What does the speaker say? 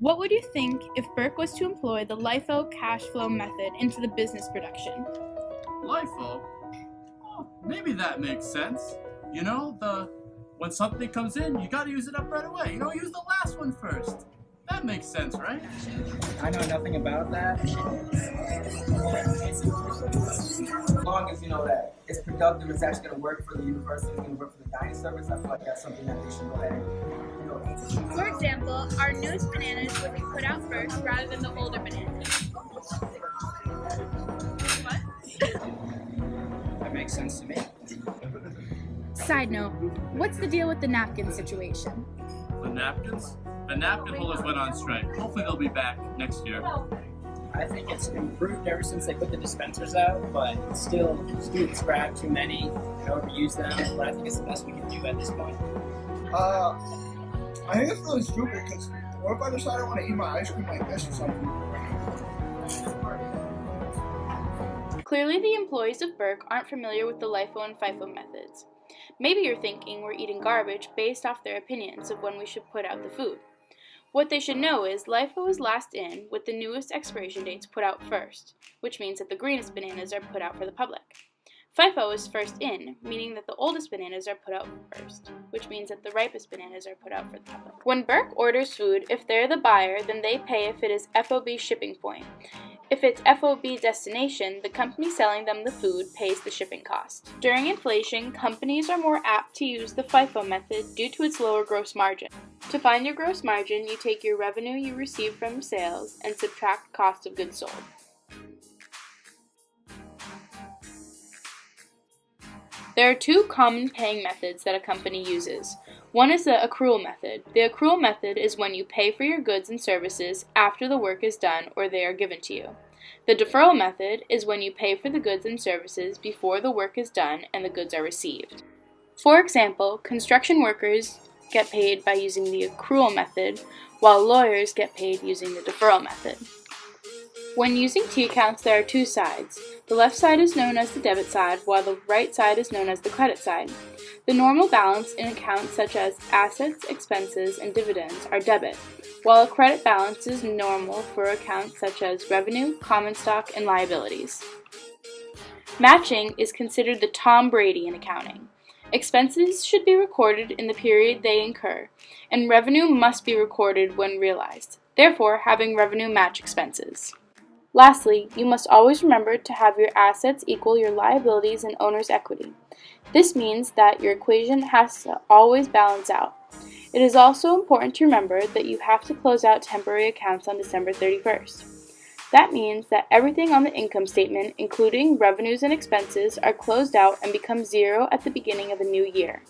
What would you think if Burke was to employ the LIFO cash flow method into the business production? LIFO? Oh, maybe that makes sense. You know, when something comes in, you gotta use it up right away. You don't use the last one first. That makes sense, right? I know nothing about that. As long as you know that it's productive, it's actually going to work for the university, it's going to work for the dining service, I feel like that's something that they should go ahead and For example, our newest bananas would be put out first rather than the older bananas. What? That makes sense to me. Side note, what's the deal with the napkin situation? The napkins? The napkin holders went on strike. Hopefully they'll be back next year. I think it's improved ever since they put the dispensers out, but still, students grab too many and overuse them, but I think it's the best we can do at this point. I think it's really stupid because what if I decide I want to eat my ice cream like this or something? Clearly, the employees of Burke aren't familiar with the LIFO and FIFO methods. Maybe you're thinking we're eating garbage based off their opinions of when we should put out the food. What they should know is LIFO is last in with the newest expiration dates put out first, which means that the greenest bananas are put out for the public. FIFO is first in, meaning that the oldest bananas are put out first, which means that the ripest bananas are put out for the public. When Burke orders food, if they're the buyer, then they pay if it is FOB shipping point. If it's FOB destination, the company selling them the food pays the shipping cost. During inflation, companies are more apt to use the FIFO method due to its lower gross margin. To find your gross margin, you take your revenue you receive from sales and subtract cost of goods sold. There are two common paying methods that a company uses. One is the accrual method. The accrual method is when you pay for your goods and services after the work is done or they are given to you. The deferral method is when you pay for the goods and services before the work is done and the goods are received. For example, construction workers get paid by using the accrual method, while lawyers get paid using the deferral method. When using T accounts, there are two sides. The left side is known as the debit side, while the right side is known as the credit side. The normal balance in accounts such as assets, expenses, and dividends are debit, while a credit balance is normal for accounts such as revenue, common stock, and liabilities. Matching is considered the Tom Brady in accounting. Expenses should be recorded in the period they incur, and revenue must be recorded when realized, therefore having revenue match expenses. Lastly, you must always remember to have your assets equal your liabilities and owner's equity. This means that your equation has to always balance out. It is also important to remember that you have to close out temporary accounts on December 31st. That means that everything on the income statement, including revenues and expenses, are closed out and become zero at the beginning of a new year.